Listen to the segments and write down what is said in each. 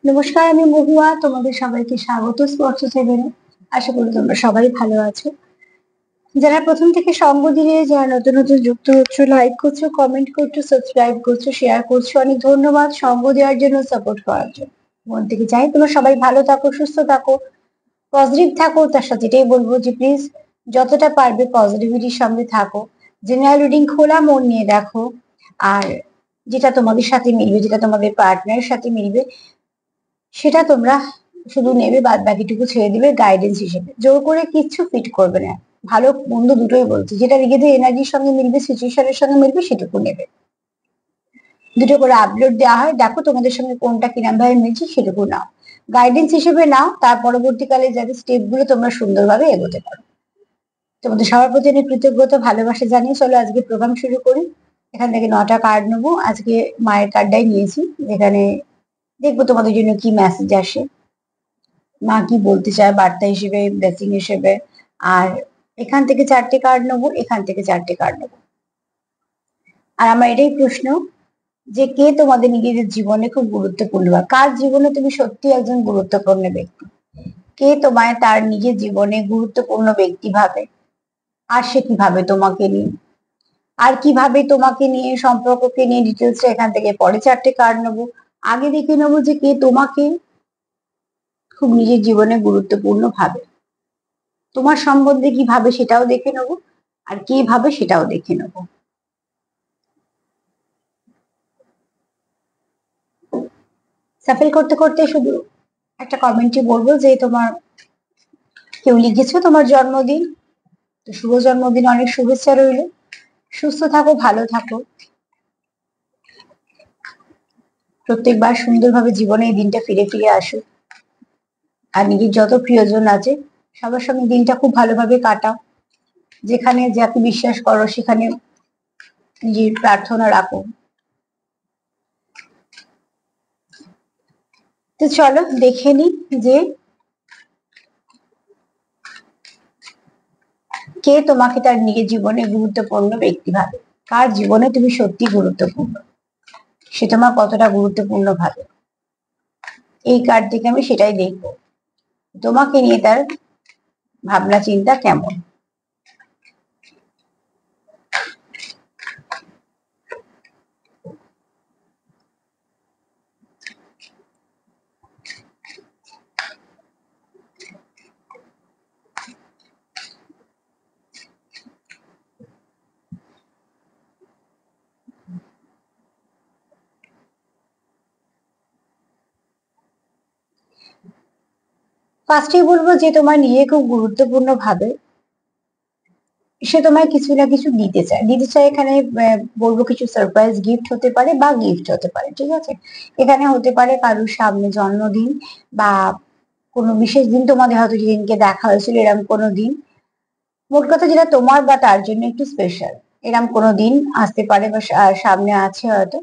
নমস্কার, আমি মহুয়া। তোমাদের সবাইকে স্বাগত স্পর্শ সেভেনে। আশা করি তোমরা সবাই ভালো আছো। যারা প্রথম থেকে সঙ্গ দিয়ে, যারা নতুন নতুন যুক্ত হচ্ছে, লাইক করছো, কমেন্ট করছো, সাবস্ক্রাইব করছো, শেয়ার করছো, অনেক ধন্যবাদ সঙ্গ দেওয়ার জন্য, সাপোর্ট করার জন্য। মন থেকে চাই তোমরা সবাই ভালো থাকো, সুস্থ থাকো, পজিটিভ থাকো। তার সাথে এটাই বলবো যে প্লিজ যতটা পারবে পজিটিভিটির সঙ্গে থাকো। জেনারেল রিডিং খোলা মন নিয়ে দেখো, আর যেটা তোমাদের সাথে মিলবে, যেটা তোমাদের পার্টনারের সাথে মিলবে, সেটা তোমরা শুধু নেবে, বাদ বাকিটুকু ছেড়ে দিবে গাইডেন্স হিসেবে। জোর করে কিচ্ছু ফিট করবে না। ভালো মন্দ দুটোই বলছি, যেটা নিজেদের এনার্জির সঙ্গে মিলবে, সিচুয়েশনের সঙ্গে মিলবে, সেটুকু নেবে। দুটো করে আপলোড দেওয়া হয়, দেখো তোমাদের সঙ্গে কোনটা কিরম ভাবে মিলছে, সেটুকু নাও, গাইডেন্স হিসেবে নাও। তার পরবর্তীকালে যাতে স্টেপ গুলো তোমরা সুন্দরভাবে এগোতে পারো। তোমাদের সবার প্রতি আমি কৃতজ্ঞতা, ভালোবাসা জানিয়ে চলো আজকে প্রোগ্রাম শুরু করি। এখান থেকে 9টা কার্ড নেবো। আজকে মায়ের কার্ডটাই নিয়েছি, যেখানে দেখবো তোমাদের জন্য কি মেসেজ আসে, মা কি বলতে চায় বার্তা হিসেবে, ব্লেসিং হিসেবে। আর এখান থেকে 4টে কার্ড নেবো, এখান থেকে 4টে কার্ড নেবো। আর আমার এটাই প্রশ্ন যে কে তোমাদের নিজেদের জীবনে খুব গুরুত্বপূর্ণ, বা কার জীবনে তুমি সত্যি একজন গুরুত্বপূর্ণ ব্যক্তি, কে তোমায় তার নিজের জীবনে গুরুত্বপূর্ণ ব্যক্তি ভাবে, আর সে কিভাবে তোমাকে নিয়ে, আর কিভাবে তোমাকে নিয়ে, সম্পর্ককে নিয়ে ডিটেলসটা এখান থেকে পরে 4টে কার্ড নেবো। আগে দেখে নেবো যে কে তোমাকে খুব নিজের জীবনে গুরুত্বপূর্ণ ভাবে, তোমার সম্বন্ধে কি ভাবে সেটাও দেখে নেবো, আর কি ভাবে সেটাও দেখে নেবো। সাফেল করতে করতে শুধু একটা কমেন্টই বলবো যে তোমার কেউ লিখেছো তোমার জন্মদিন, তো শুভ জন্মদিন, অনেক শুভেচ্ছা রইল। সুস্থ থাকো, ভালো থাকো, প্রত্যেকবার সুন্দরভাবে জীবনে এই দিনটা ফিরে ফিরে আসুক। আর নিজের যত প্রিয়জন আছে সবার সঙ্গে দিনটা খুব ভালোভাবে কাটাও। যেখানে যাকে বিশ্বাস করো সেখানে নিজের প্রার্থনা রাখো। তো চলো দেখে নি যে কে তোমাকে তার নিজের জীবনে গুরুত্বপূর্ণ ব্যক্তি ভাবে, কার জীবনে তুমি সত্যি গুরুত্বপূর্ণ, সে তোমার কতটা গুরুত্বপূর্ণ ভাবে। এই কার্ড থেকে আমি সেটাই দেখবো, তোমাকে নিয়ে তার ভাবনা চিন্তা কেমন। ফার্স্টেই বলবো যে তোমার নিজে খুব গুরুত্বপূর্ণ ভাবে, সে তোমায় কিছু না কিছু দিতে চায় এখানে। বলবো কিছু সারপ্রাইজ গিফট হতে পারে বা গিফট হতে পারে, ঠিক আছে। এখানে হতে পারে কারোর সামনে জন্মদিন, বা কোনো বিশেষ দিন, তোমাদের হয়তো যেদিনকে দেখা হয়েছিল এরকম কোনো দিন। মোট কথা যেটা তোমার বা তার জন্য একটু স্পেশাল, এরকম কোনো দিন আসতে পারে বা সামনে আছে হয়তো।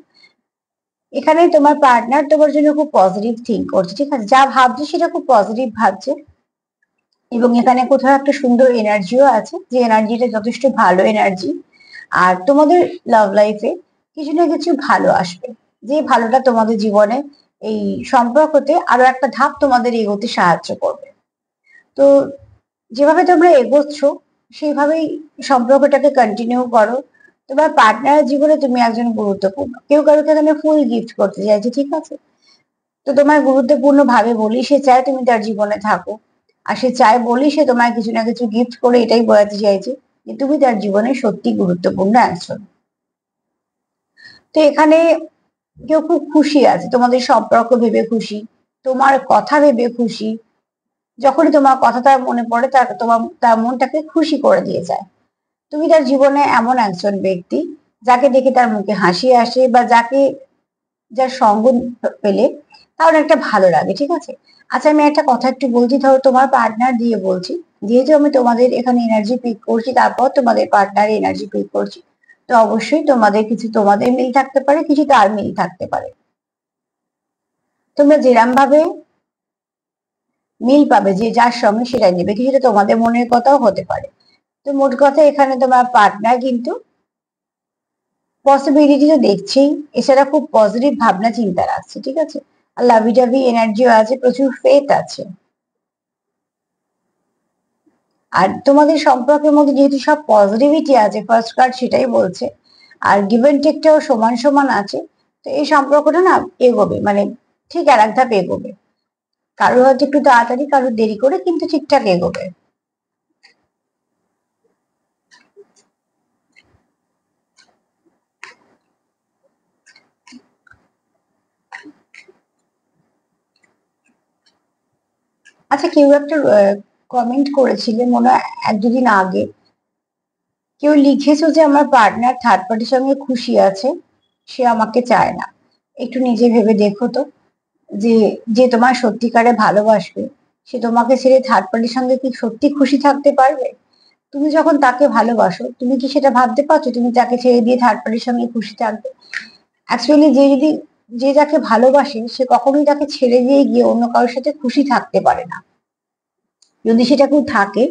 এখানে তোমার পার্টনার তোমার জন্য খুব পজিটিভ থিঙ্ক করছে, ঠিক আছে, যা ভাবছে সেটা খুব পজিটিভ ভাবছে। এবং এখানে কোথাও একটা সুন্দর এনার্জিও আছে, যে এনার্জিটা যথেষ্ট ভালো এনার্জি। আর তোমাদের লাভ লাইফে কিছু না কিছু ভালো আসবে, যে ভালোটা তোমাদের জীবনে এই সম্পর্কতে আরো একটা ধাপ তোমাদের এগোতে সাহায্য করবে। তো যেভাবে তোমরা এগোচ্ছ সেইভাবেই সম্পর্কটাকে কন্টিনিউ করো। তোমার পার্টনারের জীবনে তুমি একজন গুরুত্বপূর্ণ, কেউ কারোকে এখানে ফুল গিফট করতে চাইছে, ঠিক আছে। তো তোমার গুরুত্বপূর্ণ ভাবে বলি সে চায় তুমি তার জীবনে থাকো, আর সে চায় বলি সে তোমায় কিছু না কিছু গিফট করে এটাই বোঝাতে চাইছে যে তুমি তার জীবনে সত্যি গুরুত্বপূর্ণ একজন। তো এখানে কেউ খুব খুশি আছে, তোমাদের সম্পর্ক ভেবে খুশি, তোমার কথা ভেবে খুশি। যখনই তোমার কথা তার মনে পড়ে তার মনটাকে খুশি করে দিয়ে যায়। তুমি তার জীবনে এমন একজন ব্যক্তি যাকে দেখে তার মুখে হাসি আসে, বা যার সঙ্গ পেলে তার একটা ভালো লাগে, ঠিক আছে। আচ্ছা, আমি একটা কথা একটু বলছি, ধরো তোমার পার্টনার দিয়ে বলছি, যেহেতু আমি তোমাদের এখানে এনার্জি পিক করছি, তারপর তোমাদের পার্টনার এনার্জি পিক করছি, তো অবশ্যই তোমাদের কিছু তোমাদের মিল থাকতে পারে, কিছু তার মিল থাকতে পারে। তোমরা যেরম ভাবে মিল পাবে যে যার সঙ্গে সেটাই নেবে, কিছুটা তোমাদের মনের কথাও হতে পারে। তো মোট কথা এখানে তোমার পার্টনার কিন্তু পসিবিলিটি তো দেখছেই, এছাড়া খুব পজিটিভ ভাবনা চিন্তা রাখছে, ঠিক আছে। লাভি টাভি এনার্জিও আছে, প্রচুর ফেথ আছে। আর তোমাদের সম্পর্কের মধ্যে যেহেতু সব পজিটিভিটি আছে, ফার্স্ট কার্ড সেটাই বলছে, আর গিভ এন্ড টেকটাও সমান সমান আছে, তো এই সম্পর্কটা না এগোবে, মানে ঠিক আর এক ধাপ এগোবে। কারো হয়তো একটু তাড়াতাড়ি, কারো দেরি করে, কিন্তু ঠিকঠাক এগোবে। আচ্ছা, কেউ একটা কমেন্ট করেছিলে মনে হয় এক দুদিন আগে, কেউ লিখেছো যে আমার পার্টনার থার্ড পার্টির সঙ্গে খুশি আছে, সে আমাকে চায় না। একটু নিজে ভেবে দেখো তো, যে যে তোমার সত্যিকারে ভালোবাসবে, সে তোমাকে ছেড়ে থার্ড পার্টির সঙ্গে কি সত্যি খুশি থাকতে পারবে? তুমি যখন তাকে ভালোবাসো, তুমি কি সেটা ভাবতে পারছো তুমি তাকে ছেড়ে দিয়ে থার্ড পার্টির সঙ্গে খুশি থাকবে? অ্যাকচুয়ালি যে যাকে ভালোবাসে সে কখনোই তাকে ছেড়ে দিয়ে গিয়ে অন্য কারোর সাথে খুশি থাকতে পারে না। যদি সেটা কেউ থাকে,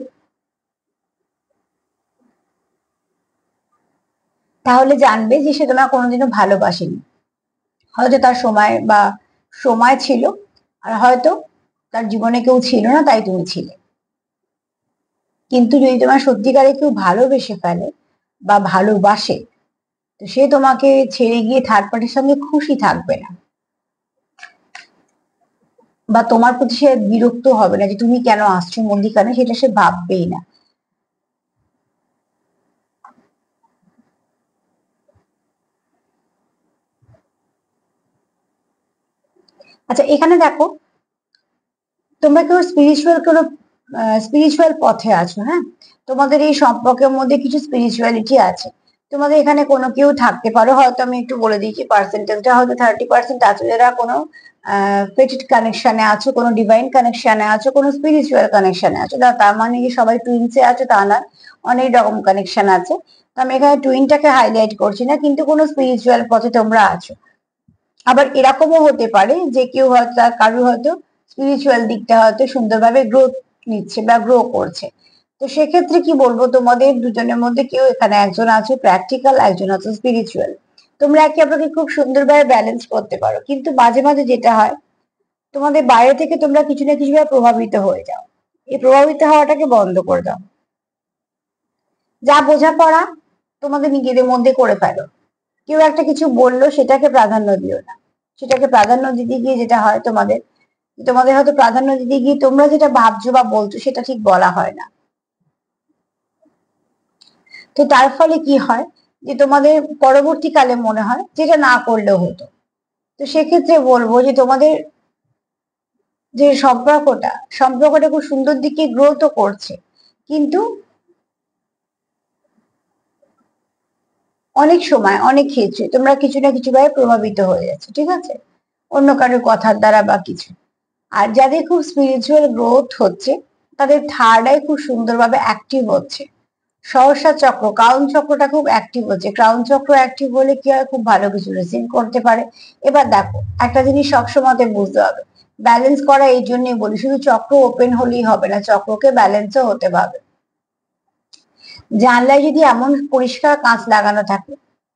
তাহলে জানবে যে সে তোমার কোনোদিনও ভালোবাসেনি। হয়তো তার সময় ছিল, আর হয়তো তার জীবনে কেউ ছিল না, তাই তুমি ছিলে। কিন্তু যদি তোমার সত্যিকারে কেউ ভালোবেসে ফেলে বা ভালোবাসে, তো সে তোমাকে ছেড়ে গিয়ে থার্ড পার্টির সঙ্গে খুশি থাকবে না, বা তোমার প্রতি সে বিরক্ত হবে না যে তুমি কেন আসছো মধ্যিখানে, সেটা সে ভাববেই না। আচ্ছা, এখানে দেখো, তোমরা কেউ স্পিরিচুয়াল পথে আছো, হ্যাঁ, তোমাদের এই সম্পর্কের মধ্যে কিছু স্পিরিচুয়ালিটি আছে। তোমাদের এখানে কোনো কেউ থাকতে পারো, হয়তো আমি একটু বলে দিয়েছি পার্সেন্টেজটা, হয়তো 30% আছে যারা কোনো ফেটেড কানেকশনে আছো, কোনো ডিভাইন কানেকশনে আছো, কোনো স্পিরিচুয়াল কানেকশনে আছো। তার মানে কি সবাই টুইনসে আছো তা না, অনেক রকম কানেকশন আছে। তো আমি এখানে টুইনটাকে হাইলাইট করছি না, কিন্তু কোনো স্পিরিচুয়াল পথে তোমরা আছো। আবার এরকমও হতে পারে যে কেউ হয়তো কারোর হয়তো স্পিরিচুয়াল দিকটা হয়তো সুন্দরভাবে গ্রোথ নিচ্ছে বা গ্রো করছে। তো সেক্ষেত্রে কি বলবো, তোমাদের দুজনের মধ্যে কেউ এখানে একজন আছে প্র্যাকটিক্যাল, একজন আছে স্পিরিচুয়াল। তোমরা একে অপরকে খুব সুন্দরভাবে ব্যালেন্স করতে পারো, কিন্তু মাঝে মাঝে যেটা হয়, তোমাদের বাইরে থেকে তোমরা কিছু না কিছু ভাবে প্রভাবিত হয়ে যাও। এই প্রভাবিত হওয়াটাকে বন্ধ করে দাও। যা বোঝাপড়া তোমাদের নিজেদের মধ্যে করে ফেলো। কেউ একটা কিছু বললো, সেটাকে প্রাধান্য দিও না। সেটাকে প্রাধান্য দিতে গিয়ে যেটা হয়, তোমাদের তোমাদের হয়তো প্রাধান্য দিতে গিয়ে তোমরা যেটা ভাবছো বা বলছো সেটা ঠিক বলা হয় না। তো তার ফলে কি হয়, যে তোমাদের পরবর্তীকালে মনে হয় যেটা না করলেও হতো। তো সেক্ষেত্রে বলবো যে তোমাদের যে সম্পর্কটা খুব সুন্দর দিকে গ্রো তো করছে, কিন্তু অনেক সময় অনেক ক্ষেত্রে তোমরা কিছু না কিছু ভাবে প্রভাবিত হয়ে যাচ্ছে, ঠিক আছে, অন্য কারোর কথার দ্বারা বা কিছু। আর যাদের খুব স্পিরিচুয়াল গ্রোথ হচ্ছে, তাদের থার্ড আই খুব সুন্দরভাবে অ্যাক্টিভ হচ্ছে। সহস্র চক্র, ক্রাউন চক্রটা খুব অ্যাক্টিভ হচ্ছে। ক্রাউন চক্র অ্যাক্টিভ হলে কি হয়, খুব ভালো কিছু রিসিভ করতে পারে। এবার দেখো, একটা জিনিস সবসময় বুঝতে হবে, ব্যালেন্স করা এই জন্যই বলি, শুধু চক্র ওপেন হলেই হবে না, চক্রকে ব্যালেন্সও হতে হবে। জানলায় যদি এমন পরিষ্কার কাঁচ লাগানো থাকে,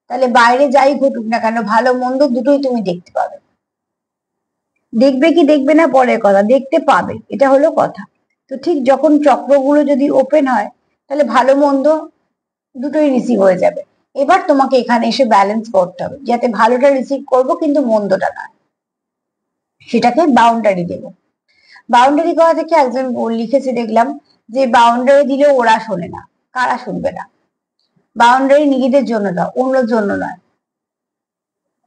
তাহলে বাইরে যাই ঘটুক না কেন, ভালো মন্দ দুটোই তুমি দেখতে পাবে। দেখবে কি দেখবে না পরের কথা, দেখতে পাবে, এটা হলো কথা। তো ঠিক যখন চক্রগুলো যদি ওপেন হয়, তাহলে ভালো মন্দ দুটোই রিসিভ হয়ে যাবে। এবার তোমাকে এখানে এসে ব্যালেন্স করতে হবে, যাতে ভালোটা রিসিভ করবো কিন্তু মন্দটা নয়, সেটাকে বাউন্ডারি দেবো। বাউন্ডারি করা থেকে একজন লিখেছে দেখলাম, যে বাউন্ডারি দিলে ওরা শোনে না। কারা শুনবে না? বাউন্ডারি নিজেদের জন্য দাও, অন্যর জন্য নয়।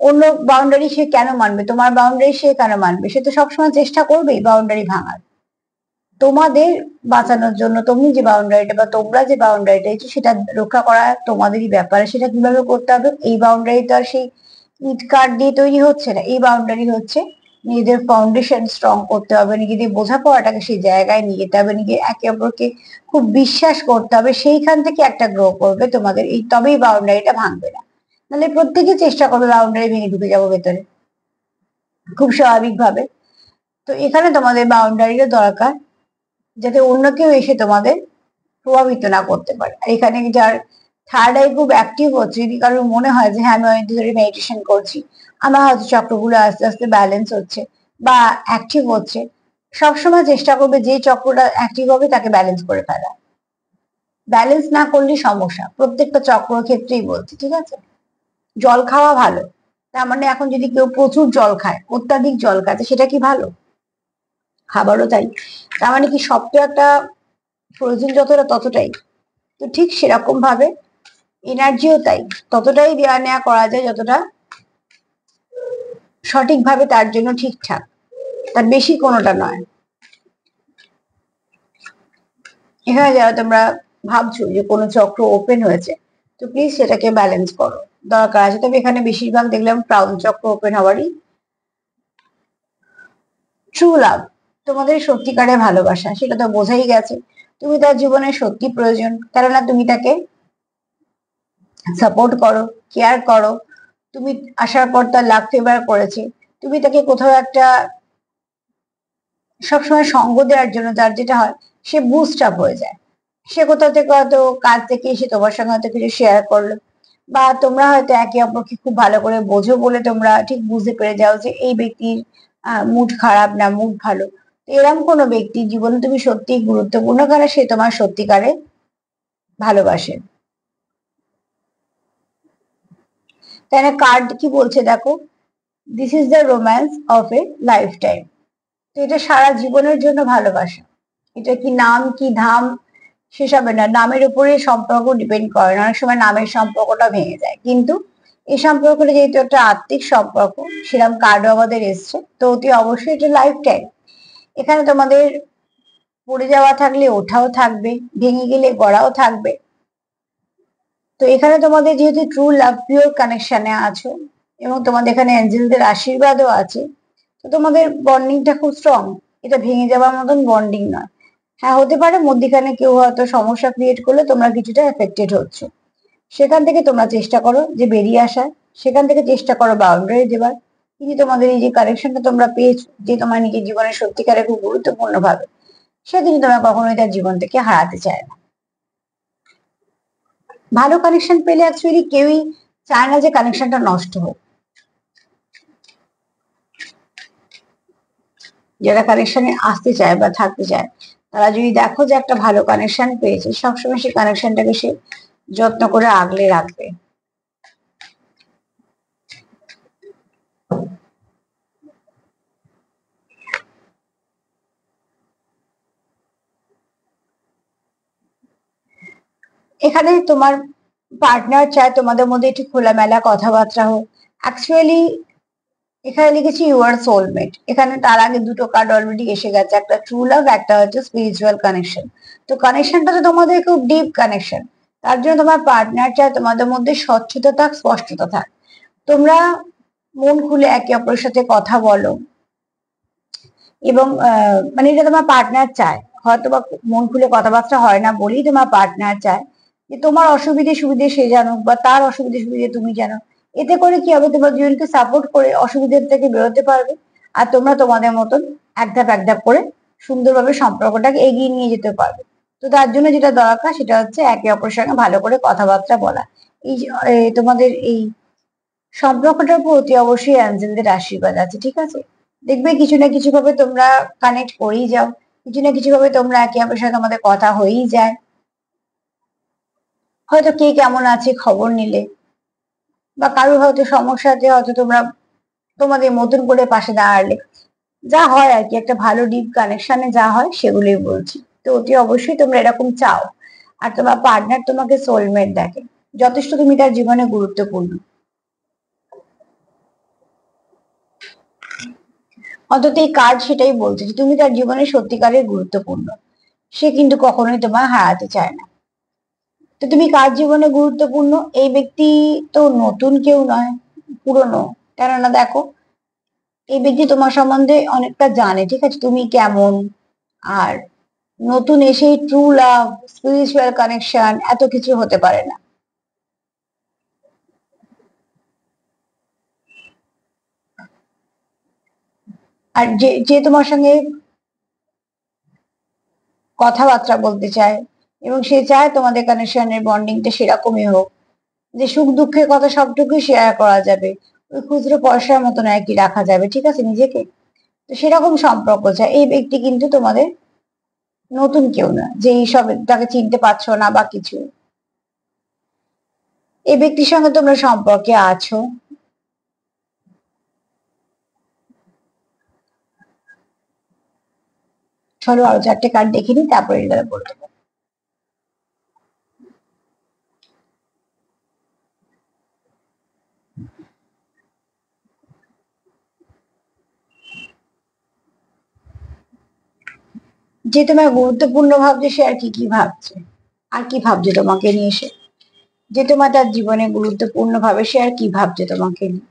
অন্য বাউন্ডারি সে কেন মানবে? তোমার বাউন্ডারি সে কেন মানবে? সে তো সবসময় চেষ্টা করবেই বাউন্ডারি ভাঙার। তোমাদের বাঁচানোর জন্য তুমি যে বাউন্ডারিটা বা তোমরা যে বাউন্ডারিটা সেটা রক্ষা করা তোমাদেরই ব্যাপার। সেটা কিভাবে করতে হবে? এই বাউন্ডারি তো আর সেই ইট কাঠ দিয়ে তৈরি হচ্ছে না। এই বাউন্ডারি হচ্ছে নিজেদের ফাউন্ডেশন স্ট্রং করতে হবে, নিজেদের বোঝাপড়াটাকে সেই জায়গায় নিয়ে যেতে হবে, নিজে একে অপরকে খুব বিশ্বাস করতে হবে, সেইখান থেকে একটা গ্রো করবে তোমাদের, এই তবেই বাউন্ডারিটা ভাঙবে না। নাহলে প্রত্যেকে চেষ্টা করবে বাউন্ডারি ভেঙে ঢুকে যাবো ভেতরে, খুব স্বাভাবিক ভাবে। তো এখানে তোমাদের বাউন্ডারিটা দরকার, যাতে অন্য কেউ এসে তোমাদের প্রভাবিত না করতে পারে। আর এখানে যার থার্ড আই খুব অ্যাক্টিভ হচ্ছে, যদি কারোর মনে হয় যে হ্যাঁ আমি অনেকদিন ধরে মেডিটেশন করছি, আমার হয়তো চক্রগুলো আস্তে আস্তে ব্যালেন্স হচ্ছে, বা অ্যাক্টিভ হচ্ছে, সবসময় চেষ্টা করবে যে চক্রটা অ্যাক্টিভ হবে তাকে ব্যালেন্স করে ফেলা। ব্যালেন্স না করলে সমস্যা, প্রত্যেকটা চক্র ক্ষেত্রেই বলছি, ঠিক আছে? জল খাওয়া ভালো, তার মানে এখন যদি কেউ প্রচুর জল খায়, অত্যাধিক জল খায়, সেটা কি ভালো? খাবারও তাই, তার মানে কি সব তো একটা প্রয়োজন যতটা ততটাই, তো ঠিক সেরকম ভাবে এনার্জিও তাই, ততটাই দেওয়া নেওয়া করা যায় যতটা সঠিকভাবে তার জন্য ঠিকঠাক, তার বেশি কোনোটা নয়। এখানে যারা তোমরা ভাবছো যে কোনো চক্র ওপেন হয়েছে, তো প্লিজ সেটাকে ব্যালেন্স করো, দরকার আছে। তবে এখানে বেশিরভাগ দেখলাম ক্রাউন চক্র ওপেন হওয়ারই। ট্রু লাভ, তোমাদের সত্যিকারের ভালোবাসা, সেটা তো বোঝাই গেছে, তুমি তার জীবনে সত্যি প্রয়োজন, কেননা তুমি তাকে সাপোর্ট করো, কেয়ার করো, তুমি আসার পর তার লাভ ফেভার করেছে, তুমি তাকে কোথাও একটা সবসময় সঙ্গ দেওয়ার জন্য, যার যেটা হয় সে বুস্ট আপ হয়ে যায়, সে কোথাও থেকে হয়তো কাজ থেকে এসে তোমার সঙ্গে হয়তো কিছু শেয়ার করলো, বা তোমরা হয়তো একে অপরকে খুব ভালো করে বোঝো বলে তোমরা ঠিক বুঝতে পেরে যাও যে এই ব্যক্তির মুড খারাপ না মুড ভালো। তো এরকম কোনো ব্যক্তির জীবনে তুমি সত্যিই গুরুত্বপূর্ণ, কারণ সে তোমার সত্যিকারে ভালোবাসে। তাই না? কার্ড কি বলছে দেখো, this is the romance of A life time. তো এটা সারা জীবনের জন্য ভালোবাসা, এটা কি নাম কি ধাম সেসবে না, নামের উপরে সম্পর্ক ডিপেন্ড করে না, অনেক সময় নামের সম্পর্কটা ভেঙে যায়, কিন্তু এই সম্পর্কটা যেহেতু একটা আত্মিক সম্পর্ক, সেরকম কার্ডও আমাদের এসছে, তো অতি অবশ্যই এটা লাইফ টাইম। এখানে তোমাদের পড়ে যাওয়া থাকলে ওঠাও থাকবে, ভেঙে গেলে গড়াও থাকবে। তো এখানে তোমাদের যেহেতু ট্রু লাভ পিওর কানেকশনে আছো, এবং তোমাদের এখানে অ্যাঞ্জেলদের আশীর্বাদও আছে, তো তোমাদের বন্ডিংটা খুব স্ট্রং, এটা ভেঙে যাওয়ার মতন বন্ডিং নয়। হ্যাঁ, হতে পারে মধ্যিখানে কেউ হয়তো সমস্যা ক্রিয়েট করলে তোমরা কিছুটা এফেক্টেড হচ্ছ, সেখান থেকে তোমরা চেষ্টা করো যে বেরিয়ে আসার, সেখান থেকে চেষ্টা করো বাউন্ডারি দেবার, কিন্তু তোমাদের এই যে কানেকশনটা তোমরা পেয়েছো, যে তোমার নিজের জীবনে সত্যিকারে খুব গুরুত্বপূর্ণ ভাবে, সেদিন তোমরা কখনোই তার জীবন থেকে হারাতে চায় না। ভালো কানেকশন পেলে অ্যাকচুয়ালি কেউই চায় না যে কানেকশনটা নষ্ট হোক। যারা কানেকশনে আসতে চায় বা থাকতে চায়, তারা যদি দেখো যে একটা ভালো কানেকশন পেয়েছে, সবসময় সেই কানেকশনটাকে সে যত্ন করে আগলে রাখবে। এখানে তোমার পার্টনার চায় তোমাদের মধ্যে একটু খোলামেলা কথাবার্তা হোক। অ্যাকচুয়ালি এখানে লিখেছি ইউ আর সোলমেট, এখানে তার আগে দুটো কার্ড অলরেডি এসে গেছে, একটা ট্রু লাভ, একটা হচ্ছে স্পিরিচুয়াল কানেকশন। তো কানেকশনটা তো তোমাদের খুব ডিপ কানেকশন, তার জন্য তোমার পার্টনার চায় তোমাদের মধ্যে স্বচ্ছতা থাক, স্পষ্টতা থাক, তোমরা মন খুলে একে অপরের সাথে কথা বলো, এবং মানে এটা তোমার পার্টনার চায়, হয়তো বা মন খুলে কথাবার্তা হয় না বলেই তোমার পার্টনার চায় যে তোমার অসুবিধে সুবিধে সে জানুক, বা তার অসুবিধে সুবিধে তুমি জানো। এতে করে কি হবে, তোমার দুজনকে সাপোর্ট করে অসুবিধার থেকে বেরোতে পারবে, আর তোমরা তোমাদের মতন এক ধাপ এক ধাপ করে সুন্দরভাবে সম্পর্কটাকে এগিয়ে নিয়ে যেতে পারবে। তো তার জন্য যেটা দরকার সেটা হচ্ছে একে অপরের সঙ্গে ভালো করে কথাবার্তা বলা। এই যে, তোমাদের এই সম্পর্কটার উপর অতি অবশ্যই অ্যাঞ্জেলদের আশীর্বাদ আছে, ঠিক আছে? দেখবে কিছু না কিছু ভাবে তোমরা কানেক্ট করেই যাও, কিছু না কিছু ভাবে তোমরা একে অপরের সাথে তোমাদের কথা হয়েই যায়, হয়তো কে কেমন আছে খবর নিলে, বা কারোর হয়তো সমস্যাতে হয়তো তোমরা তোমাদের মতন করে পাশে দাঁড়ালে, যা হয় আর কি, একটা ভালো ডিপ কানেকশনে যা হয় সেগুলোই বলছি। তো অতি অবশ্যই তোমরা এরকম চাও, আর তোমার পার্টনার তোমাকে সোলমেট দেখে, যথেষ্ট তুমি তার জীবনে গুরুত্বপূর্ণ। অন্তত এই কার্ড সেটাই বলছে যে তুমি তার জীবনে সত্যিকারের গুরুত্বপূর্ণ, সে কিন্তু কখনোই তোমায় হারাতে চায় না। তো তুমি কার জীবনে গুরুত্বপূর্ণ, এই ব্যক্তি তো নতুন কেউ নয়, পুরনো, কেননা দেখো এই ব্যক্তি তোমার সম্বন্ধে অনেকটা জানে, ঠিক আছে, তুমি কেমন। আর নতুন এসেই ট্রু লাভ, স্পিরিচুয়াল কানেকশন এত কিছু হতে পারে না। আর যে যে তোমার সঙ্গে কথাবার্তা বলতে চায়, এবং সে চায় তোমাদের কানেকশনের বন্ডিংটা সেরকমই হোক, যে সুখ দুঃখের কথা সবটুকুই শেয়ার করা যাবে, ওই খুচরো পয়সার মতন আর কি রাখা যাবে, ঠিক আছে, নিজেকে। তো সেরকম সম্পর্ক চাই। এই ব্যক্তি কিন্তু তোমাদের নতুন কেউ না, যে এইসব তাকে চিনতে পারছো না বা কিছু। এই ব্যক্তির সঙ্গে তোমরা সম্পর্কে আছো। চলো আরো 4টে কার্ড দেখে নিই, তারপরে এটা বলতে পারবো। যে তোমার গুরুত্বপূর্ণ ভাবছে সে আর কি কি ভাবছে, আর কি ভাবছে তোমাকে নিয়ে সে, যে তোমার তার জীবনে গুরুত্বপূর্ণ ভাবে সে আর কি ভাবছে তোমাকে নিয়ে।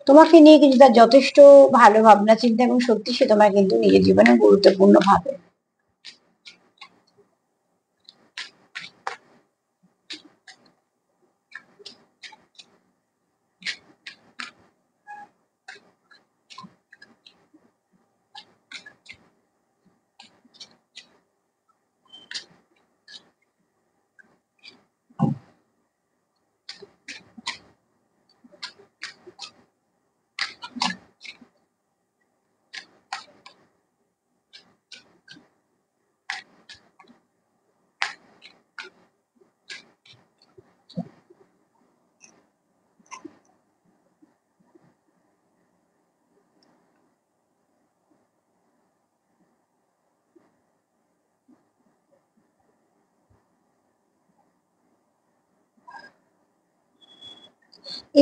তোমাকে নিয়ে কিন্তু তার যথেষ্ট ভালো ভাবনা চিন্তা, এবং সত্যি সে তোমার কিন্তু নিজের জীবনে গুরুত্বপূর্ণ ভাবে।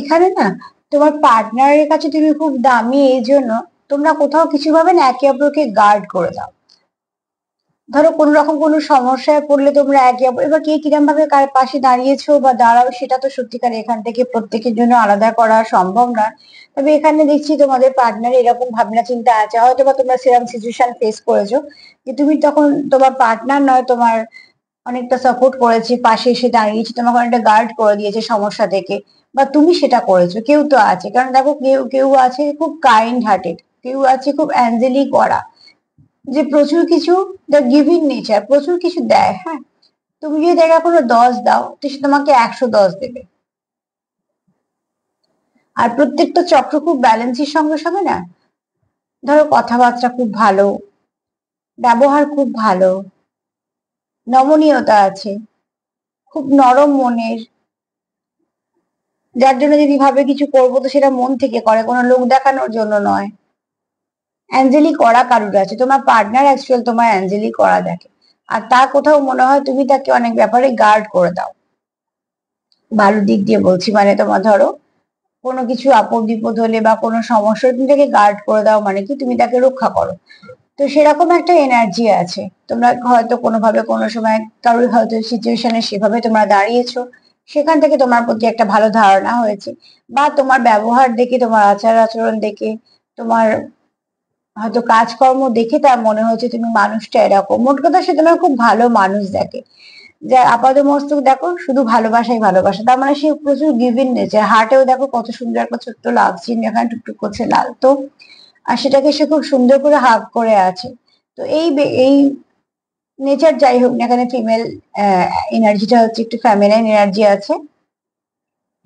এখানে না তোমার পার্টনারের কাছে তুমি খুব দামি, এই জন্য তোমরা কোথাও কিছু ভাবে না একে অপরকে গার্ড করে দাও। ধরো কোন রকম কোনো সমস্যায় পড়লে তোমরা একে অপর, এবার কে কিরম ভাবে কার পাশে দাঁড়িয়েছো বা দাঁড়াও সেটা তো সত্যিকার এখান থেকে প্রত্যেকের জন্য আলাদা করা সম্ভব নয়। তবে এখানে দেখছি তোমাদের পার্টনার এরকম ভাবনা চিন্তা আছে, হয়তো বা তোমরা সেরকম সিচুয়েশন ফেস করেছো যে তুমি তখন তোমার পার্টনার নয়, তোমার অনেকটা সাপোর্ট করেছে, পাশে এসে দাঁড়িয়েছে, তোমাকে অনেকটা গার্ড করে দিয়েছে সমস্যা থেকে, বা তুমি সেটা করেছো। কেউ তো আছে, কারণ দেখো কেউ কেউ আছে খুব কাইন্ড হার্টেড, কেউ আছে খুব অ্যাঞ্জেলিক করা, যে প্রচুর কিছু, দ্য গিভিং নেচার, প্রচুর কিছু দেয়। হ্যাঁ, তুমি যদি তাকে কোনো 10 দাও তো সে তোমাকে 110 দেবে। আর প্রত্যেকটা চক্র খুব ব্যালেন্সের সঙ্গে সঙ্গে না, ধরো কথাবার্তা খুব ভালো, ব্যবহার খুব ভালো, নমনীয়তা আছে, খুব নরম মনের, যার জন্য যদি ভাবে কিছু করবো তো সেটা মন থেকে করে, কোনো লোক দেখানোর জন্য নয়। অ্যাঞ্জেলি করা কারুর আছে, তোমার পার্টনার অ্যাকচুয়াল তোমার অ্যাঞ্জেলি করা দেখে, আর তার কোথাও মনে হয় তুমি তাকে অনেক ব্যাপারে গার্ড করে দাও। ভালো দিক দিয়ে বলছি, মানে তোমার ধরো কোনো কিছু আপদ বিপদ হলে বা কোনো সমস্যা তুমি তাকে গার্ড করে দাও, মানে কি তুমি তাকে রক্ষা করো। তো সেরকম একটা এনার্জি আছে। তোমরা হয়তো কোনোভাবে কোনো সময় কারোর হয়তো সিচুয়েশনে সেভাবে তোমরা দাঁড়িয়েছো, সেখান থেকে তোমার প্রতি একটা ভালো ধারণা হয়েছে, বা তোমার ব্যবহার দেখে, তোমার আচার আচরণ দেখে, তোমার হয়তো কাজকর্ম দেখে তার মনে হয়েছে তুমি মানুষটা এরকম। মোট কথা সে তোমার খুব ভালো মানুষ দেখে, যে আপাত মস্তক দেখো শুধু ভালোবাসাই ভালোবাসা, তার মানে সে প্রচুর গিভিং নেচার। হার্টেও দেখো কত সুন্দর একটা ছোট্ট লাভ চিহ্ন এখানে টুকটুক করছে লাল, তো আর সেটাকে সে খুব সুন্দর করে হাগ করে আছে। তো এই নেচার যাই হোক না, এখানে ফিমেল এনার্জিটা হচ্ছে একটু ফ্যামিনাইন এনার্জি আছে।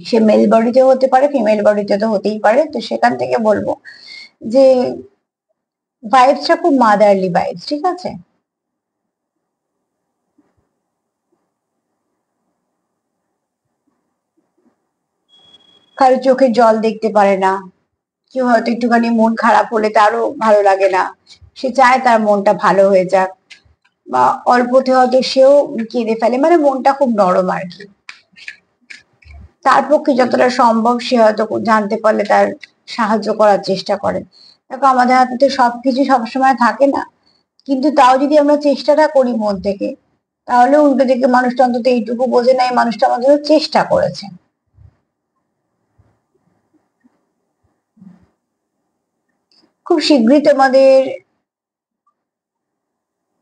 সে মেল বডিতেও হতে পারে, ফিমেল বডিতে তো হতেই পারে। তো সেখান থেকে বলবো যে ভাইবসটা খুব মাদারলি ভাইবস, ঠিক আছে। কারো চোখে জল দেখতে পারে না, কেউ হয়তো একটুখানি মন খারাপ হলে তারও ভালো লাগে না, সে চায় তার মনটা ভালো হয়ে যাক, বা অল্পতে হয়তো সেও কেঁদে ফেলে, মানে মনটা খুব নরম আর কি। তার পক্ষে যতটা সম্ভব সে হয়তো জানতে পারলে তার সাহায্য করার চেষ্টা করে। দেখো আমাদের হাতে তো সবকিছু সবসময় থাকে না, কিন্তু তাও যদি আমরা চেষ্টাটা করি মন থেকে, তাহলে উল্টো দিকে মানুষটা অন্তত এইটুকু বোঝে না এই মানুষটা আমাদের চেষ্টা করেছে। খুব শীঘ্রই তোমাদের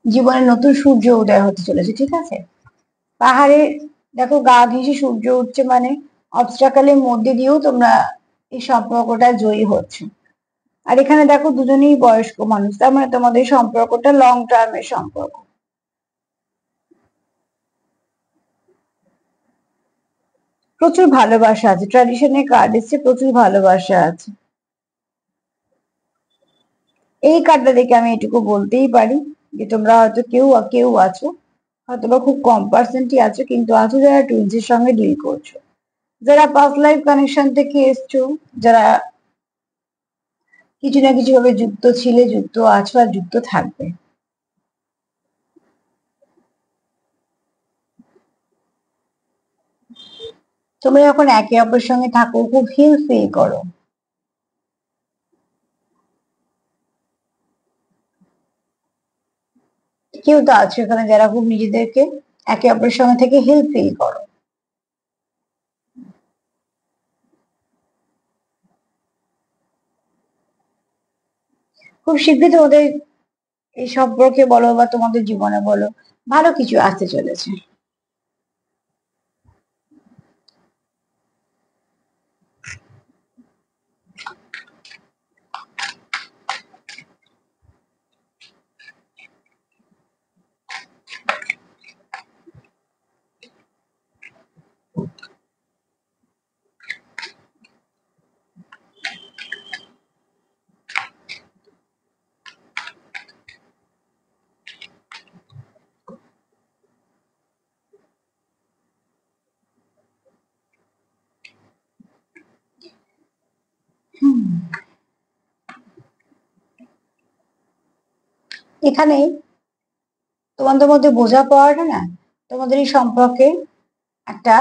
জীবনে নতুন সূর্য উদয় হতে চলেছে, ঠিক আছে। পাহাড়ে দেখো গা ঘেঁষে সূর্য উঠছে, মানে অবস্ট্রাকলের মধ্যে দিয়েও তোমরা এই সম্পর্কটা জয়ী হচ্ছে। আর এখানে দেখো দুজনেই বয়স্ক মানুষ, তার মানে তোমাদের সম্পর্কটা লং টার্মের সম্পর্ক। প্রচুর ভালোবাসা আছে, ট্র্যাডিশনের কার্ড এসছে, প্রচুর ভালোবাসা আছে। এই কার্ডটা দেখে আমি এটুকু বলতেই পারি যে তোমরা হয়তো কেউ কেউ আছো, হয়তো বা খুব কম পার্সেন্টই আছো, কিন্তু আছো যারা টুইন্সের সঙ্গে ডিল করছো, যারা পাস্ট লাইফ কানেকশন থেকে এসছো, যারা কিছু না কিছু ভাবে যুক্ত ছিলে, যুক্ত আছো আর যুক্ত থাকবে। তোমরা যখন একে অপরের সঙ্গে থাকো খুব হিল ফিল করো। কেউ তো আছো এখানে যারা খুব নিজেদেরকে একে অপরের সঙ্গে থেকে হিল ফিল করো। খুব শীঘ্রই তোমাদের এই সম্পর্কে বলো বা তোমাদের জীবনে বলো ভালো কিছু আসতে চলেছে। এখানে তোমাদের মধ্যে বোঝাপড়াটা না তোমাদের এই সম্পর্কে একটা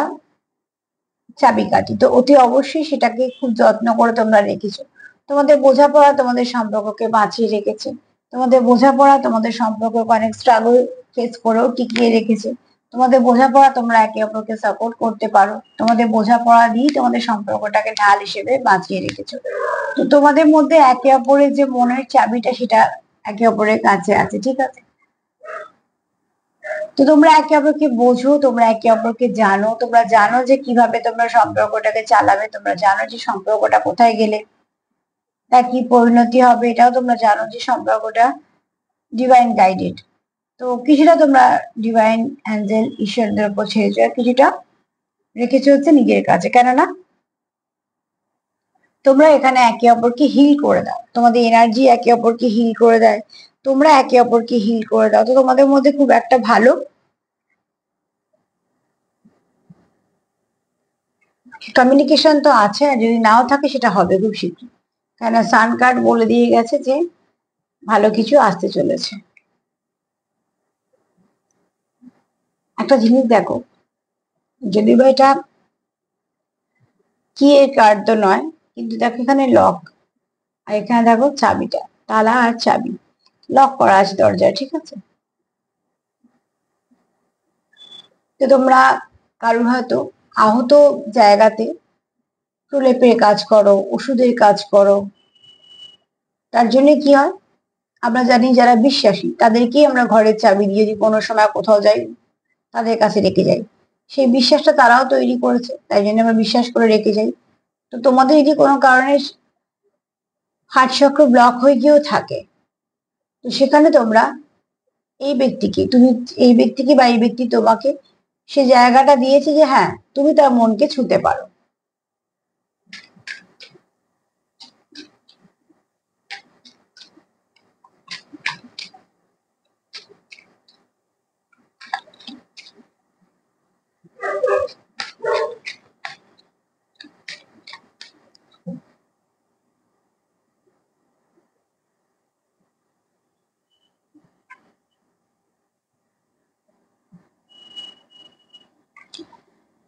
চাবিকাঠি, তো অতি অবশ্যই সেটাকে খুব যত্ন করে তোমরা রেখেছো। তোমাদের বোঝাপড়া তোমাদের সম্পর্ককে বাঁচিয়ে রেখেছে। তোমাদের বোঝাপড়া তোমাদের সম্পর্ককে অনেক স্ট্রাগল ফেস করেও টিকিয়ে রেখেছে। তোমাদের বোঝাপড়া তোমরা একে অপরকে সাপোর্ট করতে পারো। তোমাদের বোঝাপড়া দিয়েই তোমাদের সম্পর্কটাকে ঢাল হিসেবে বাঁচিয়ে রেখেছো। তো তোমাদের মধ্যে একে অপরের যে মনের চাবিটা সেটা একে অপরের কাছে আছে, ঠিক আছে। তো তোমরা একে অপরকে বোঝো, তোমরা একে অপরকে জানো, তোমরা জানো যে কিভাবে তোমরা সম্পর্কটাকে চালাবে, তোমরা জানো যে সম্পর্কটা কোথায় গেলে তার কি পরিণতি হবে, এটাও তোমরা জানো যে সম্পর্কটা ডিভাইন গাইডেড। তো কিছুটা তোমরা ডিভাইন অ্যাঞ্জেল ঈশ্বরদের উপর ছেড়েছো, আর কিছুটা রেখেছো হচ্ছে নিজের কাছে, কেননা তোমরা এখানে একে অপরকে হিল করে দাও, তোমাদের এনার্জি একে অপরকে হিল করে দেয়, তোমরা একে অপরকে হিল করে দাও। তো তোমাদের মধ্যে খুব একটা ভালো কমিউনিকেশন তো আছে, আর যদি নাও থাকে সেটা হবে খুব শীঘ্রই, কেন সান কার্ড বলে দিয়ে গেছে যে ভালো কিছু আসতে চলেছে। একটা জিনিস দেখো, যদি বা এটা কি এর কার্ড তো নয়, কিন্তু দেখো এখানে লক, আর এখানে দেখো চাবিটা, তালা আর চাবি, লক করা আছে দরজা, ঠিক আছে। তো তোমরা কারোর হয়তো আহত জায়গাতে প্রলেপের কাজ করো, ওষুধের কাজ করো, তার জন্য কি হয়, আমরা জানি যারা বিশ্বাসী তাদেরকেই আমরা ঘরের চাবি দিয়ে যদি কোনো সময় কোথাও যাই তাদের কাছে রেখে যাই। সেই বিশ্বাসটা তারাও তৈরি করেছে, তাই জন্য আমরা বিশ্বাস করে রেখে যাই। তো তোমাদের যদি কোনো কারণে হার্ট চক্র ব্লক হয়ে গিয়েও থাকে, তো সেখানে তোমরা এই ব্যক্তিকে, তুমি এই ব্যক্তিকে বা এই ব্যক্তি তোমাকে সে জায়গাটা দিয়েছে যে হ্যাঁ তুমি তার মনকে ছুঁতে পারো।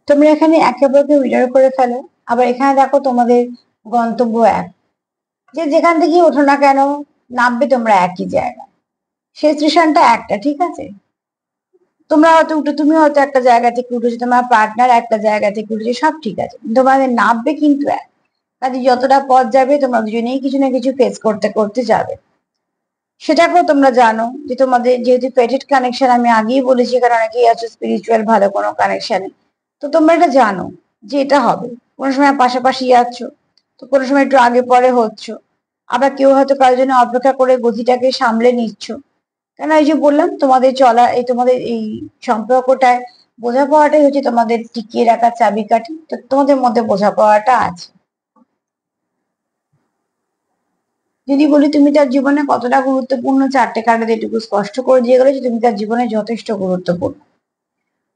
তোমরা এখানে একে অপরকে উইডার করে ফেলো। আবার এখানে দেখো তোমাদের গন্তব্য এক, যে যেখান থেকে ওঠো না কেন নামবে তোমরা একই জায়গায়, সেই স্টেশনটা একটা, ঠিক আছে। তোমরা হয়তো উঠে, তুমি হয়তো একটা জায়গা থেকে উঠেছো, তোমার পার্টনার একটা জায়গা থেকে উঠেছে, সব ঠিক আছে, তোমাদের নামবে কিন্তু এক। কাজে যতটা পথ যাবে তোমরা দুজনেই কিছু না কিছু ফেস করতে করতে যাবে। সেটাকেও তোমরা জানো যে তোমাদের যেহেতু পেটেড কানেকশন, আমি আগেই বলেছি কারণ অনেকেই আছে স্পিরিচুয়াল ভালো কোনো কানেকশনে, তো তোমরা এটা জানো যে এটা হবে। কোনো সময় পাশাপাশি যাচ্ছ, তো কোনো সময় একটু আগে পরে হচ্ছ, আবার কেউ হয়তো কারোর জন্য অপেক্ষা করে গতিটাকে সামলে নিচ্ছ। কেন এই যে বললাম তোমাদের চলা, এই তোমাদের এই সম্পর্কটায় বোঝাপড়াটাই হচ্ছে তোমাদের টিকিয়ে রাখার চাবিকাঠি। তো তোমাদের মধ্যে বোঝাপড়াটা আছে। যদি বলি তুমি তার জীবনে কতটা গুরুত্বপূর্ণ, 4টে কার্ডে এটুকু স্পষ্ট করে দিয়ে গেলে যে তুমি তার জীবনে যথেষ্ট গুরুত্বপূর্ণ।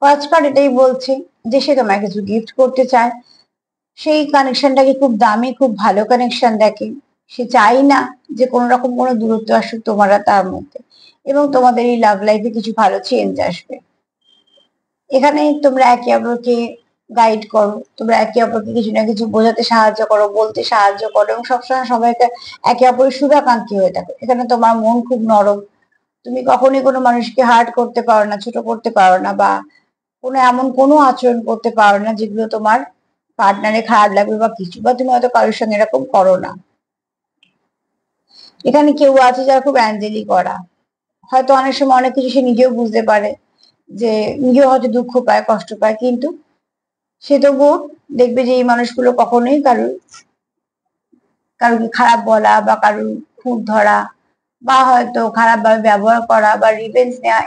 ফার্স্ট কার্ড এটাই বলছে যে সে তোমায় কিছু গিফট করতে চায়, সেই কানেকশনটাকে খুব দামি, খুব ভালো কানেকশন দেখে। সে চাই না যে কোনো রকম কোনো দূরত্ব আসুক তোমার আর তার মধ্যে, এবং তোমাদের এই লাভ লাইফে কিছু ভালো চেঞ্জ আসবে। এখানে তোমরা একে অপরকে গাইড করো, তোমরা একে অপরকে কিছু না কিছু বোঝাতে সাহায্য করো, বলতে সাহায্য করো, এবং সবসময় সবাইকে একে অপরের শুভাকাঙ্ক্ষী হয়ে থাকো। এখানে তোমার মন খুব নরম, তুমি কখনোই কোনো মানুষকে হার্ট করতে পারো না, ছোট করতে পারো না, বা কোনো এমন কোনো আচরণ করতে পারো না যেগুলো তোমার পার্টনারে খারাপ লাগবে বা কিছু, বা তুমি হয়তো কারোর সঙ্গে এরকম করো না। এখানে কেউ আছে যারা খুব অ্যাঞ্জেলি করা, হয়তো অনেক সময় অনেক কিছু সে নিজেও বুঝতে পারে, যে নিজেও হয়তো দুঃখ পায়, কষ্ট পায়, কিন্তু সে তবুও দেখবে যে এই মানুষগুলো কখনোই কারোকে খারাপ বলা বা কারোর খুঁত ধরা বা হয়তো খারাপ ভাবে ব্যবহার করা বা রিভেঞ্জ নেওয়া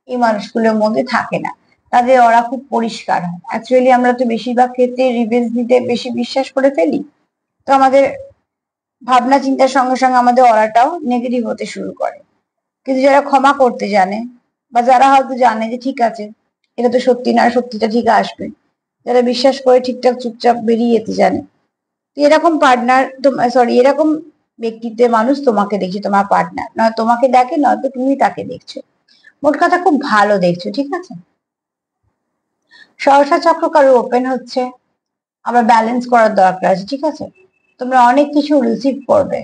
এই মানুষগুলোর মধ্যে থাকে না। তাদের ওরা খুব পরিষ্কার হয়। অ্যাকচুয়ালি আমরা তো বেশিরভাগ ক্ষেত্রে রিভেঞ্জ নিতে বেশি বিশ্বাস করে ফেলি, তো আমাদের ভাবনা চিন্তার সঙ্গে সঙ্গে আমাদের অরাটাও নেগেটিভ হতে শুরু করে। কিন্তু যারা ক্ষমা করতে জানে, বা যারা হয়তো জানে যে ঠিক আছে এটা তো সত্যি না, সত্যিটা ঠিক আসবে, যারা বিশ্বাস করে ঠিকঠাক চুপচাপ বেরিয়ে যেতে জানে, তো এরকম পার্টনার, সরি, এরকম ব্যক্তিত্বের মানুষ তোমাকে দেখছে, তোমার পার্টনার নয় তোমাকে দেখে, নয়তো তুমি তাকে দেখছো। মোট কথা খুব ভালো দেখছো, ঠিক আছে। সহসা চক্র কারো ওপেন হচ্ছে, আবার ব্যালেন্স করার দরকার আছে, ঠিক আছে। তোমরা অনেক কিছু রিসিভ করবে।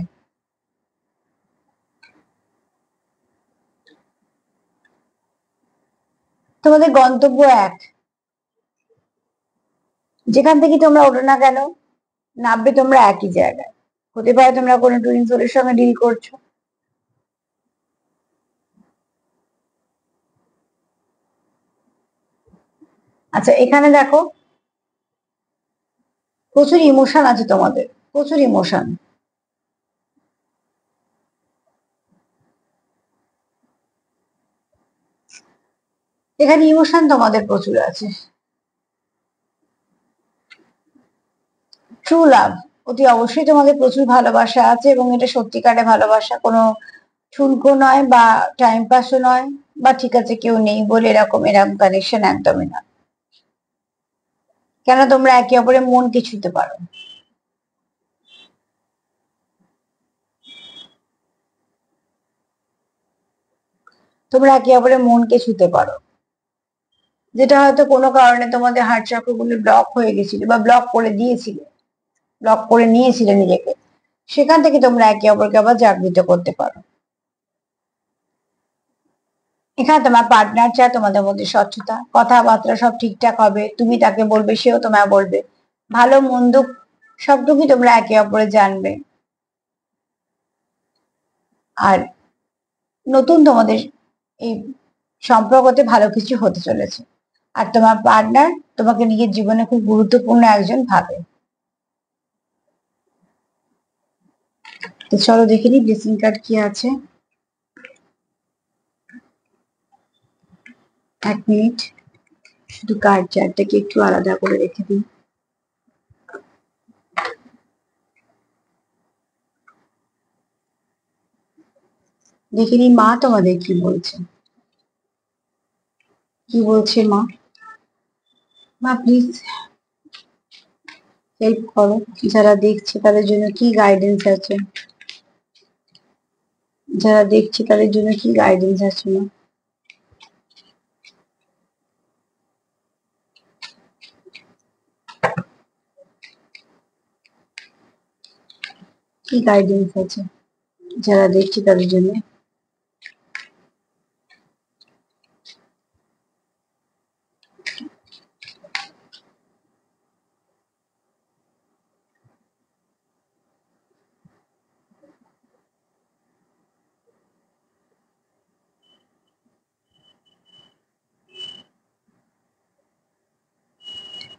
তোমাদের গন্তব্য এক, যেখান থেকে তোমরা ওঠো না কেন নামবে তোমরা একই জায়গায়। হতে পারে তোমরা কোনো টুইন সোলের সঙ্গে ডিল করছো। আচ্ছা, এখানে দেখো প্রচুর ইমোশন আছে তোমাদের, প্রচুর ইমোশন। এখানে ইমোশন তোমাদের প্রচুর আছে। ট্রু লাভ, অতি অবশ্যই তোমাদের প্রচুর ভালোবাসা আছে, এবং এটা সত্যিকারের ভালোবাসা, কোনো ঠুনকো নয় বা টাইম পাসও নয়, বা ঠিক আছে কেউ নেই বলে এরকম এরকম কানেকশন একদমই না। কেন, তোমরা একে অপরের মনকে ছুঁতে পারো। তোমরা একে অপরের মনকে ছুঁতে পারো, যেটা হয়তো কোনো কারণে তোমাদের হার্ট চক্রগুলো ব্লক হয়ে গেছিল বা ব্লক করে দিয়েছিলে, ব্লক করে নিয়েছিলে নিজেকে, সেখান থেকে তোমরা একে অপরকে আবার জাগৃত করতে পারো। এখানে তোমার পার্টনার চায় তোমাদের মধ্যে স্বচ্ছতা, কথাবার্তা সব ঠিকঠাক হবে, তুমি তাকে বলবে, সেও তোমায় বলবে, ভালো মন্দ সবটুকুই তোমরা একে অপরে জানবে। আর নতুন তোমাদের এই সম্পর্কতে ভালো কিছু হতে চলেছে, আর তোমার পার্টনার তোমাকে নিজের জীবনে খুব গুরুত্বপূর্ণ একজন ভাবে। তো চলো দেখে নি ব্লেসিং কার্ড কি আছে। 1 মিনিট, শুধু কার্ড চারটাকে একটু আলাদা করে রেখে দিই। দেখে নি মা তোমাদের কি বলছে। কি বলছে মা? মা প্লিজ হেল্প করো, যারা দেখছে তাদের জন্য কি গাইডেন্স আছে, যারা দেখছে তাদের জন্য কি গাইডেন্স আছে মা? কি গাইডেন্স আছে যারা দেখছে তাদের জন্য?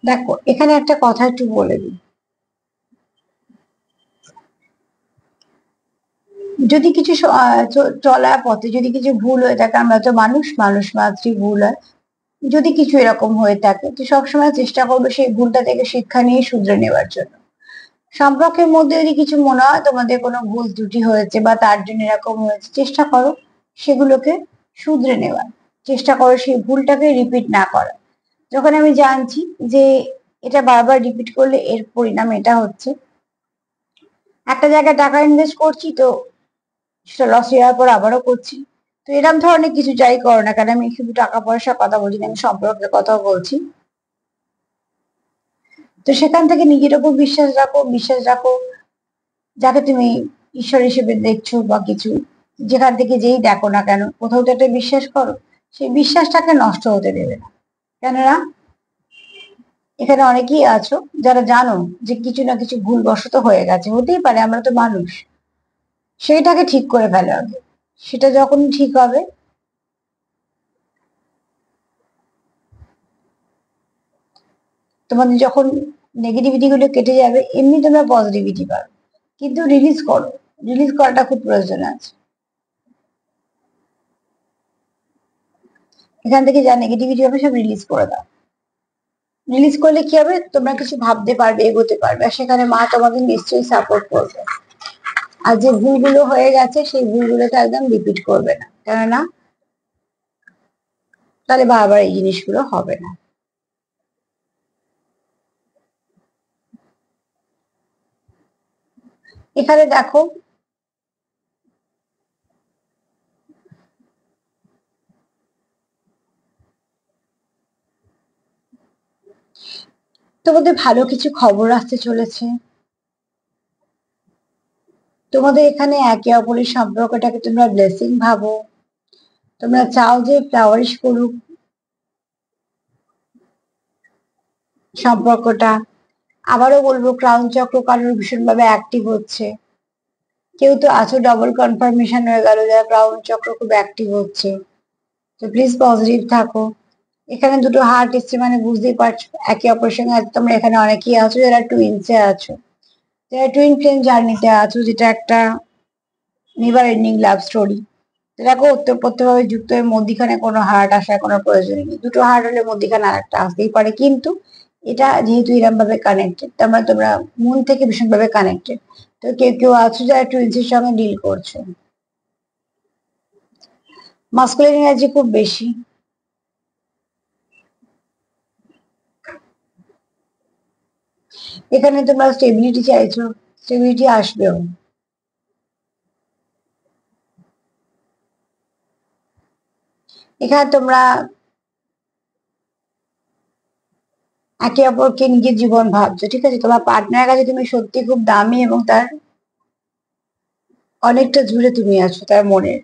দেখো, এখানে একটা কথা একটু বলে দিই, যদি কিছু চলার পথে যদি কিছু ভুল হয়ে থাকে, আমরা তো মানুষ, মানুষ মাত্রই ভুল হয়, যদি কিছু এরকম হয়ে থাকে তো সবসময় চেষ্টা করবো সেই ভুলটা থেকে শিক্ষা নিয়ে শুধরে নেওয়ার জন্য। সম্পর্কের মধ্যে যদি কিছু মনে হয় তোমাদের কোনো ভুল ত্রুটি হয়েছে বা তার জন্য এরকম হয়েছে, চেষ্টা করো সেগুলোকে শুধরে নেওয়ার। চেষ্টা করো সেই ভুলটাকে রিপিট না করার। যখন আমি জানছি যে এটা বারবার রিপিট করলে এর পরিণাম এটা হচ্ছে, একটা জায়গায় টাকা ইনভেস্ট করছি তো সেটা লস হওয়ার পর আবারও করছি, তো এরকম ধরনের কিছু যাই করো না কেন, আমি শুধু টাকা পয়সার কথা বলছি না, আমি সম্পর্কের কথাও বলছি। তো সেখান থেকে নিজের উপর বিশ্বাস রাখো, বিশ্বাস রাখো যাকে তুমি ঈশ্বর হিসেবে দেখছো বা কিছু, যেখান থেকে যেই দেখো না কেন কোথাও তো একটা বিশ্বাস করো, সেই বিশ্বাসটাকে নষ্ট হতে দেবে না। কেননা এখানে অনেকেই আছো যারা জানো যে কিছু না কিছু ভুলবশত হয়ে গেছে, হতেই পারে, আমরা তো মানুষ। সেইটাকে ঠিক করে ফেলো আগে। সেটা যখন ঠিক হবে, তোমাদের যখন নেগেটিভিটি গুলো কেটে যাবে, এমনি তোমরা পজিটিভিটি পাবে। কিন্তু রিলিজ করো, রিলিজ করাটা খুব প্রয়োজন আছে। এখান থেকে যা নেগেটিভিটি হবে সব রিলিজ করে দাও। রিলিজ করলে কি হবে, তোমরা কিছু ভাবতে পারবে, এগোতে পারবে, আর সেখানে মা তোমাদের নিশ্চয়ই সাপোর্ট করবে। আর যে ভুলগুলো হয়ে গেছে সেই ভুলগুলোকে একদম রিপিট করবে না, কেননা তাহলে বারবার এই জিনিসগুলো হবে না। এখানে দেখো, তোমাদের ভালো কিছু খবর আসতে চলেছে। তোমাদের এখানে একে অপরের সম্পর্কটাকে তোমরা ব্লেসিং ভাবো। তোমরা চাও যে ফ্লাওয়ারিশ করুক সম্পর্কটা। আবারও বলবো, ক্রাউন চক্র কারোর ভীষণভাবে অ্যাক্টিভ হচ্ছে। কেউ তো আছো ডবল কনফার্মেশন হয়ে গেল যারা ক্রাউন চক্র খুব অ্যাক্টিভ হচ্ছে, তো প্লিজ পজিটিভ থাকো। এখানে দুটো হার্ট এসছে মানে বুঝতেই পারছো একে অপরের সঙ্গে তোমরা এখানে অনেকেই আছো যারা টুইন্সে আছো, যারা টুইন ফ্লেম জার্নিতে আছো, যেটা একটা নেভার এন্ডিং লাভ স্টোরি। দেখো ওতপ্রোতভাবে যুক্ত হয়ে মধ্যিখানে কোনো হার্ট আসার কোনো প্রয়োজন নেই। দুটো হার্ট হলে মধ্যিখানে আরেকটা আসতেই পারে, কিন্তু এটা যেহেতু এরকম ভাবে কানেক্টেড, তার মানে তোমরা মন থেকে ভীষণভাবে কানেক্টেড। তো কেউ কেউ আছো যারা টুইন্সের সঙ্গে ডিল করছো। মাস্কুলিন এনার্জি খুব বেশি। এখানে তোমরা স্টেবিলিটি চাইছো, স্টেবিলিটি আসবেও। এখানে তোমরা একে অপরকে নিজের জীবন ভাবছো, ঠিক আছে? তোমার পার্টনারের কাছে তুমি সত্যি খুব দামি এবং তার অনেকটা জুড়ে তুমি আছো তার মনের।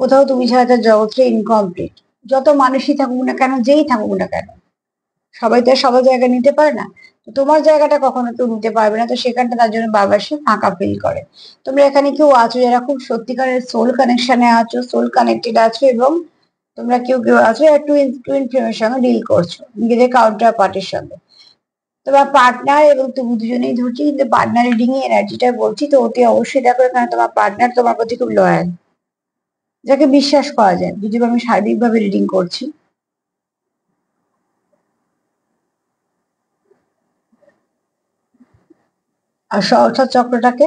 কোথাও তুমি ছাড়া তার জগৎটা ইনকমপ্লিট। যত মানুষই থাকুক না কেন, যেই থাকুক না কেন, সবাই তো আর সবার জায়গা নিতে পারে না। তো তোমার জায়গাটা কখনো কেউ নিতে পারবে না, তো সেখানটা তার জন্য বারবার সে ফাঁকা ফিল করে। তোমরা এখানে কেউ আছো যারা খুব সত্যিকারের সোল কানেকশনে আছো, সোল কানেক্টেড আছো, এবং তোমরা কেউ কেউ আছো যারা টুইন টুইন ফ্লেমের সঙ্গে ডিল করছো, নিজেদের কাউন্টার পার্টির সঙ্গে। তোমার পার্টনার এবং তুমি দুজনেই ধরছি, কিন্তু পার্টনার রিডিং এ এনার্জিটা বলছি, তো অতি অবশ্যই দেখো এখানে তোমার পার্টনার তোমার প্রতি খুব লয়াল, যাকে বিশ্বাস করা যায়, যদি আমি সার্বিকভাবে রিডিং করছি। আর সহসা চক্রটাকে,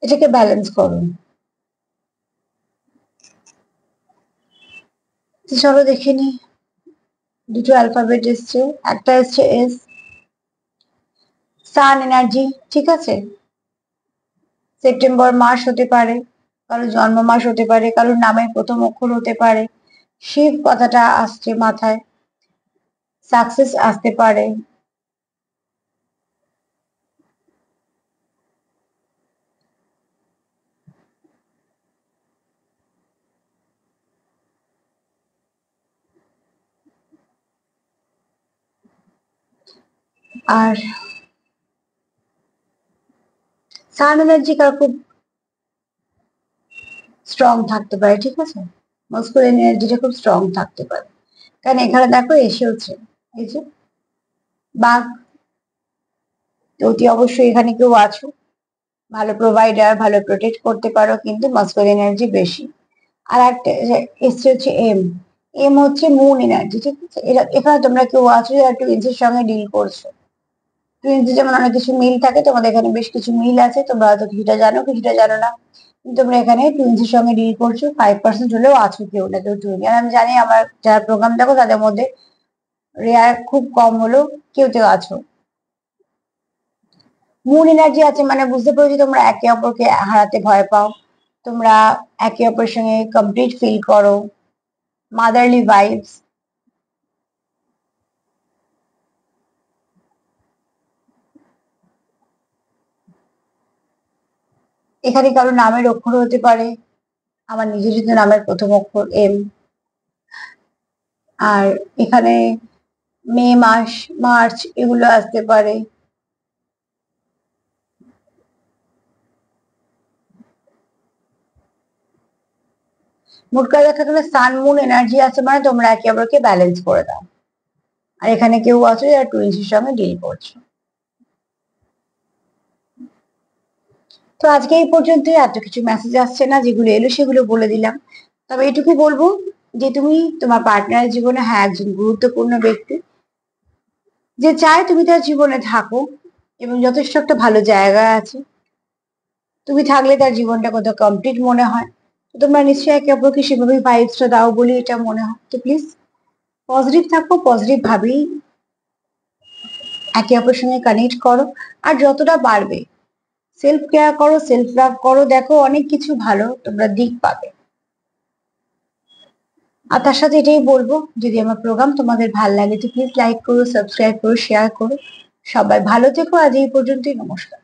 এটাকে ব্যালেন্স করো। তো চলো দেখে নি, দুটো অ্যালফাবেট এসছে, একটা এসছে এস, সান এনার্জি, ঠিক আছে? সেপ্টেম্বর মাস হতে পারে, কারো জন্ম মাস হতে পারে, কারোর নামের প্রথম অক্ষর হতে পারে। শিব কথাটা আসছে মাথায়, সাকসেস আসতে পারে। আর সান এনার্জি কার খুব স্ট্রং থাকতে পারে, ঠিক আছে? মাস্কুলিন এনার্জিটা খুব স্ট্রং থাকতে পারে, কারণ এখানে দেখো এসেওছে এই যে বাঘ। তো অতি অবশ্যই এখানে কেউ আছো, ভালো প্রোভাইডার, ভালো প্রোটেক্ট করতে পারো, কিন্তু মাস্কুলিন এনার্জি বেশি। আর একটা এসছে হচ্ছে এম, এম হচ্ছে মুন এনার্জি, ঠিক আছে? এখানে তোমরা কেউ আছো যারা টুইন্সের সঙ্গে ডিল করছো। টুইন্স যেমন অনেক কিছু মিল থাকে, তোমাদের এখানে বেশ কিছু মিল আছে, তোমরা হয়তো কিছুটা জানো কিছুটা জানো না। কিন্তু তোমরা এখানে টুইন্সের সঙ্গে ডিল করছো, 5% হলেও আছো কেউ না কেউ টুইন। আর আমি জানি আমার যারা প্রোগ্রাম দেখো তাদের মধ্যে রেয়ার খুব কম হলেও কেউ কেউ আছো। মুন এনার্জি আছে মানে বুঝতে পেরেছি তোমরা একে অপরকে হারাতে ভয় পাও, তোমরা একে অপরের সঙ্গে কমপ্লিট ফিল করো, মাদারলি ভাইবস। এখানে কারো নামের অক্ষর হতে পারে, আমার নিজের যদি নামের প্রথম অক্ষর এম। আর এখানে মে মাস, মার্চ এগুলো আসতে পারে। মোট কথা দেখা গেলে সান মুন এনার্জি আছে মানে তোমরা একে অপরকে ব্যালেন্স করে দাও। আর এখানে কেউ আছো যারা টুইন্সের সঙ্গে ডিল করছো। তো আজকে এই পর্যন্ত, এত কিছু মেসেজ আসছে না, যেগুলো এলো সেগুলো বলে দিলাম। তবে এটুকু বলবো যে তুমি তোমার পার্টনারের জীবনে হ্যাঁ একজন গুরুত্বপূর্ণ ব্যক্তি, যে চায় তুমি তার জীবনে থাকো এবং যথেষ্ট একটা ভালো জায়গায় আছে। তুমি থাকলে তার জীবনটা কত কমপ্লিট মনে হয়। তো তোমরা নিশ্চয়ই একে অপরকে সেভাবেই ভাইবসটা দাও বলে এটা মনে হয়। তো প্লিজ পজিটিভ থাকো, পজিটিভ ভাবেই একে অপরের সঙ্গে কানেক্ট করো। আর যতটা পারবে সেলফ কেয়ার করো, সেলফ লাভ করো, দেখো অনেক কিছু ভালো তোমরা দিক পাবে। আর তার সাথে এটাই বলবো, যদি আমার প্রোগ্রাম তোমাদের ভালো লাগে তো প্লিজ লাইক করো, সাবস্ক্রাইব করো, শেয়ার করো। সবাই ভালো থেকো, আজ এই পর্যন্তই, নমস্কার।